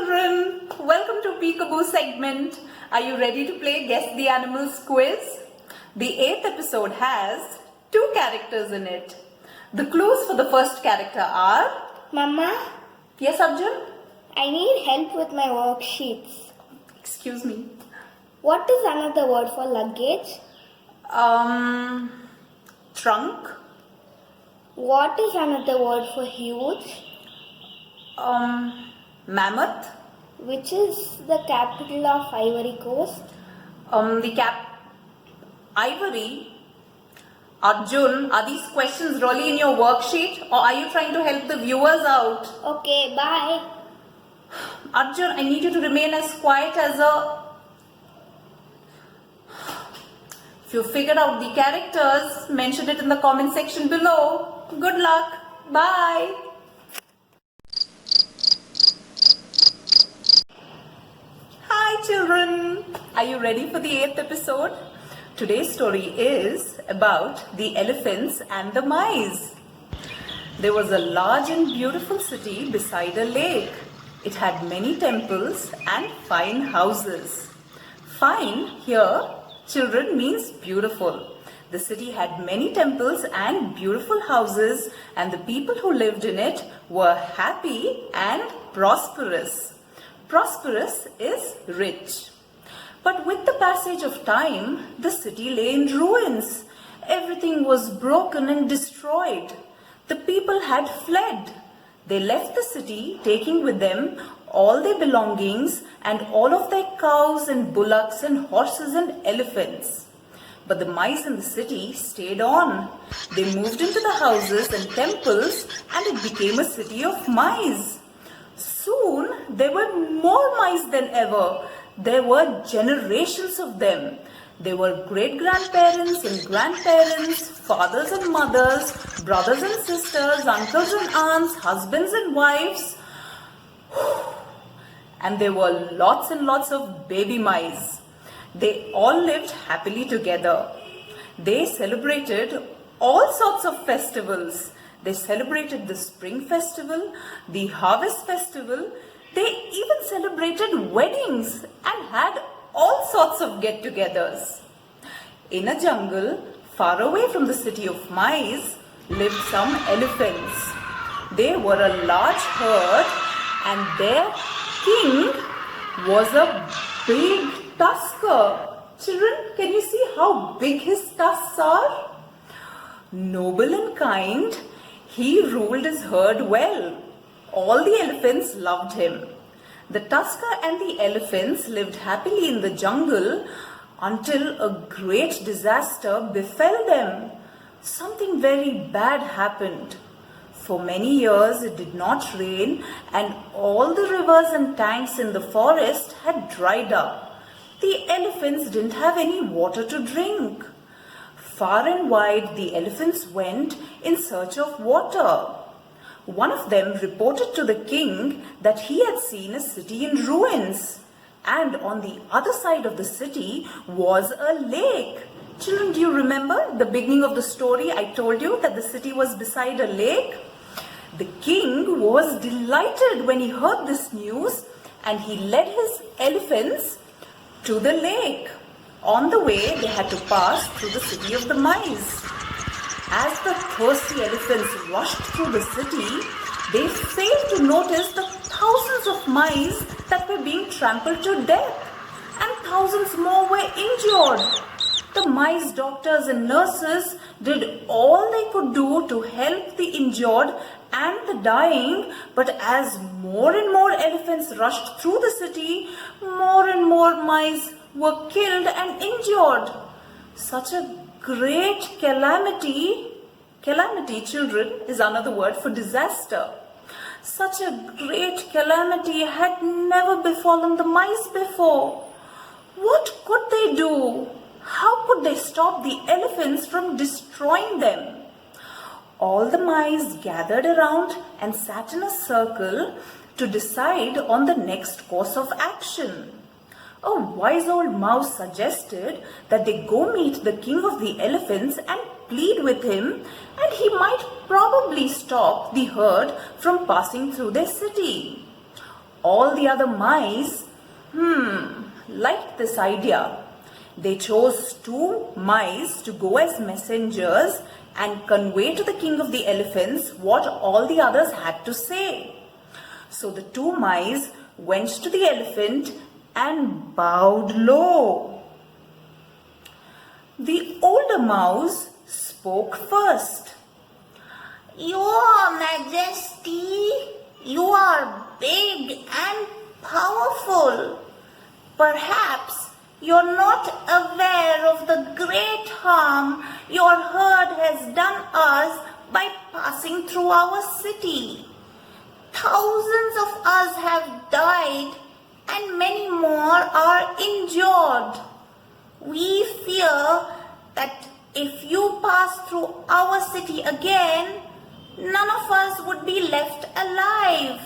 children, welcome to Peekaboo segment. Are you ready to play Guess the Animals quiz? The 8th episode has 2 characters in it. The clues for the first character are... Mama, Yes, Arjun? I need help with my worksheets. Excuse me. What is another word for luggage? Trunk. What is another word for huge? Mammoth. Which is the capital of Ivory Coast? Ivory. Arjun, are these questions really in your worksheet or are you trying to help the viewers out? Okay, bye. Arjun, I need you to remain as quiet as a... If you figured out the characters, mention it in the comment section below. Good luck. Bye. Hi children. Are you ready for the 8th episode? Today's story is about the elephants and the mice. There was a large and beautiful city beside a lake. It had many temples and fine houses. Fine here, children, means beautiful. The city had many temples and beautiful houses, and the people who lived in it were happy and prosperous. Prosperous is rich. But with the passage of time, the city lay in ruins. Everything was broken and destroyed. The people had fled. They left the city, taking with them all their belongings and all of their cows and bullocks and horses and elephants. But the mice in the city stayed on. They moved into the houses and temples, and it became a city of mice. Soon, there were more mice than ever. There were generations of them. There were great-grandparents and grandparents, fathers and mothers, brothers and sisters, uncles and aunts, husbands and wives. And there were lots and lots of baby mice. They all lived happily together. They celebrated all sorts of festivals. They celebrated the spring festival, the harvest festival. They even celebrated weddings and had all sorts of get-togethers. In a jungle, far away from the city of mice, lived some elephants. They were a large herd, and their king was a big tusker. Children, can you see how big his tusks are? Noble and kind, he ruled his herd well. All the elephants loved him. The tusker and the elephants lived happily in the jungle until a great disaster befell them. Something very bad happened. For many years it did not rain, and all the rivers and tanks in the forest had dried up. The elephants didn't have any water to drink. Far and wide the elephants went in search of water. One of them reported to the king that he had seen a city in ruins, and on the other side of the city was a lake. Children, do you remember the beginning of the story? I told you that the city was beside a lake. The king was delighted when he heard this news, and he led his elephants to the lake. On the way, they had to pass through the city of the mice. As the thirsty elephants rushed through the city, they failed to notice the thousands of mice that were being trampled to death, and thousands more were injured. The mice doctors and nurses did all they could do to help the injured and the dying, but as more and more elephants rushed through the city, more and more mice were killed and injured. Such a great calamity, children, is another word for disaster. Such a great calamity had never befallen the mice before. What could they do? How could they stop the elephants from destroying them? All the mice gathered around and sat in a circle to decide on the next course of action. A wise old mouse suggested that they go meet the king of the elephants and plead with him, and he might probably stop the herd from passing through their city. All the other mice, liked this idea. They chose 2 mice to go as messengers and convey to the king of the elephants what all the others had to say. So the 2 mice went to the elephant and bowed low. The older mouse spoke first. Your Majesty, you are big and powerful. Perhaps you're not aware of the great harm your herd has done us by passing through our city. Thousands of us have died and many more are injured. We fear that if you pass through our city again, none of us would be left alive.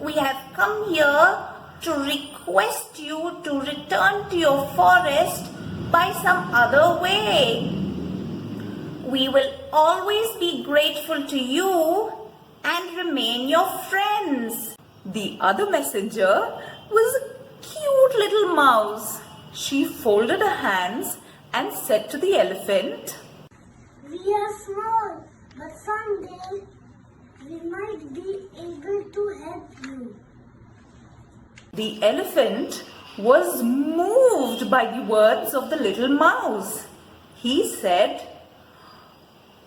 We have come here to request you to return to your forest by some other way. We will always be grateful to you and remain your friends. The other messenger was a cute little mouse. She folded her hands and said to the elephant, We are small, but someday we might be able to help you. The elephant was moved by the words of the little mouse. He said,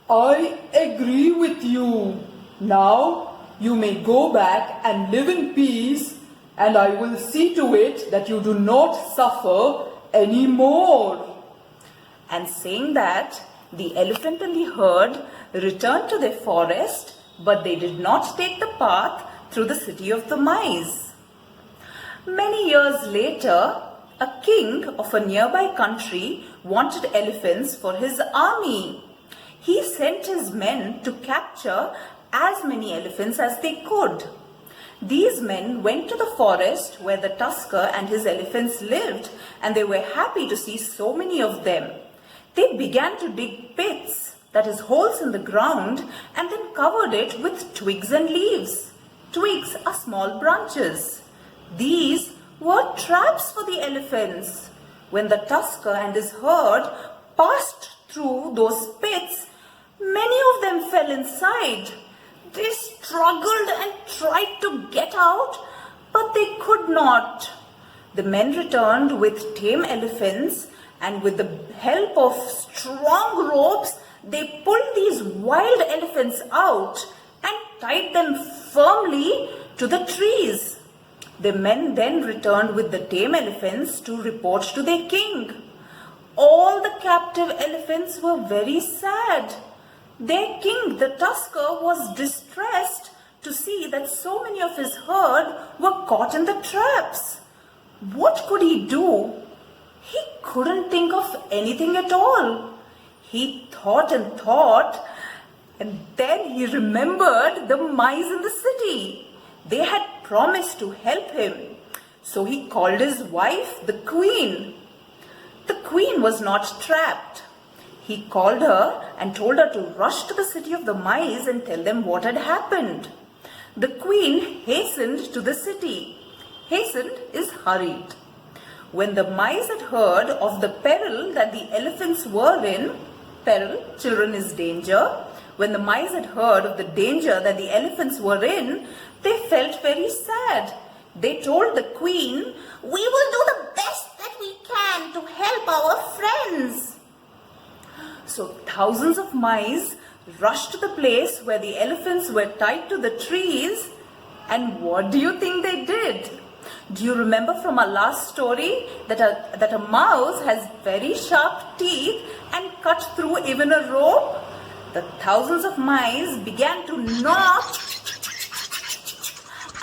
I agree with you. Now you may go back and live in peace, and I will see to it that you do not suffer any more. And saying that, the elephant and the herd returned to their forest, but they did not take the path through the city of the mice. Many years later, a king of a nearby country wanted elephants for his army. He sent his men to capture as many elephants as they could. These men went to the forest where the tusker and his elephants lived, and they were happy to see so many of them. They began to dig pits, that is, holes in the ground, and then covered it with twigs and leaves. Twigs are small branches. These were traps for the elephants. When the tusker and his herd passed through those pits, many of them fell inside. They struggled and tried to get out, but they could not. The men returned with tame elephants, and with the help of strong ropes, they pulled these wild elephants out and tied them firmly to the trees. The men then returned with the tame elephants to report to their king. All the captive elephants were very sad. Their king, the tusker, was distressed to see that so many of his herd were caught in the traps. What could he do? He couldn't think of anything at all. He thought, and then he remembered the mice in the city. They had promised to help him. So he called his wife, the queen. The queen was not trapped. He called her and told her to rush to the city of the mice and tell them what had happened. The queen hastened to the city. Hastened is hurried. When the mice had heard of the peril that the elephants were in, peril, children, is danger. When the mice had heard of the danger that the elephants were in, they felt very sad. They told the queen, "We will do the best that we can to help our friends." So thousands of mice rushed to the place where the elephants were tied to the trees. And what do you think they did? Do you remember from our last story that a mouse has very sharp teeth and cut through even a rope? The thousands of mice began to gnaw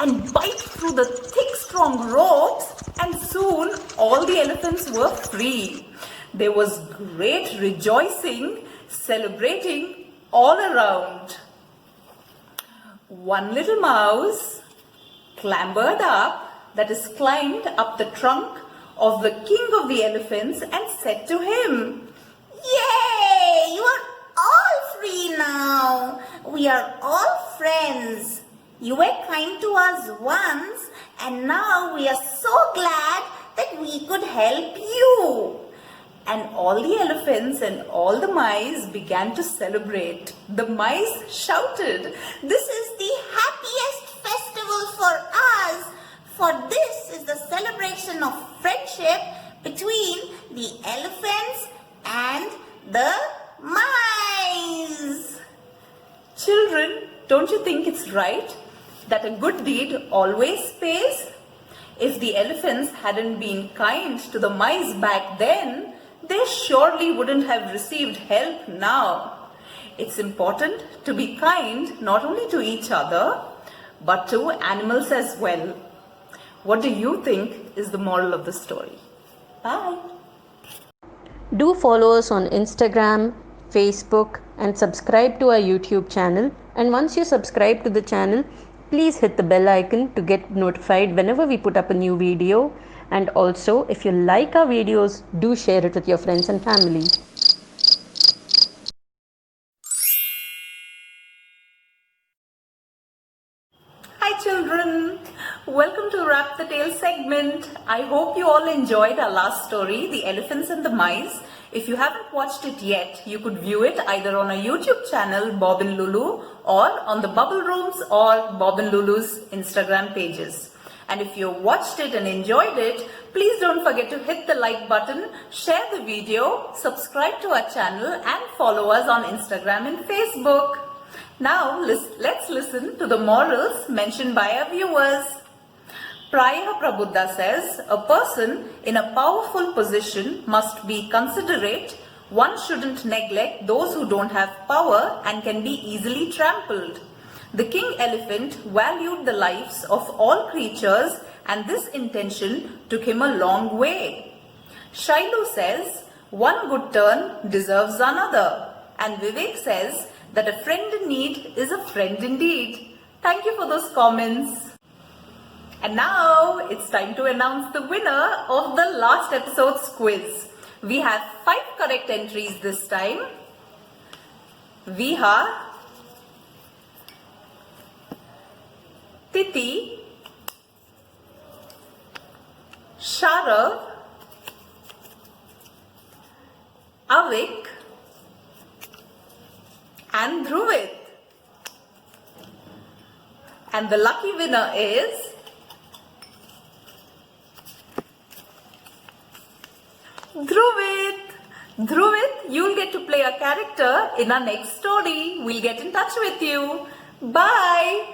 and bite through the thick, strong ropes, and soon all the elephants were free. There was great rejoicing, celebrating all around. One little mouse clambered up, that is, climbed up the trunk of the king of the elephants and said to him, "Yay! You are all free now. We are all friends. You were kind to us once, and now we are so glad that we could help you. And all the elephants and all the mice began to celebrate. The mice shouted, This is the happiest festival for us, for this is the celebration of friendship between the elephants and the mice. Children, don't you think it's right that a good deed always pays? If the elephants hadn't been kind to the mice back then, they surely wouldn't have received help now. It's important to be kind not only to each other, but to animals as well. What do you think is the moral of the story? Bye. Do follow us on Instagram, Facebook, and subscribe to our YouTube channel. And once you subscribe to the channel, please hit the bell icon to get notified whenever we put up a new video. And also, if you like our videos, do share it with your friends and family. Hi children, welcome to Wrap the Tail segment. I hope you all enjoyed our last story, The Elephants and the Mice. If you haven't watched it yet, you could view it either on our YouTube channel, Bob and Lulu, or on the Bubble Rooms or Bob and Lulu's Instagram pages. And if you watched it and enjoyed it, please don't forget to hit the like button, share the video, subscribe to our channel and follow us on Instagram and Facebook. Now let's listen to the morals mentioned by our viewers. Praya Prabuddha says, a person in a powerful position must be considerate. One shouldn't neglect those who don't have power and can be easily trampled. The king elephant valued the lives of all creatures and this intention took him a long way. Shailu says, one good turn deserves another. And Vivek says that a friend in need is a friend indeed. Thank you for those comments. And now it's time to announce the winner of the last episode's quiz. We have 5 correct entries this time. Viha, Titi, Sharav, Avik and Dhruvit. And the lucky winner is Dhruvit. Dhruvit, you'll get to play a character in our next story. We'll get in touch with you. Bye.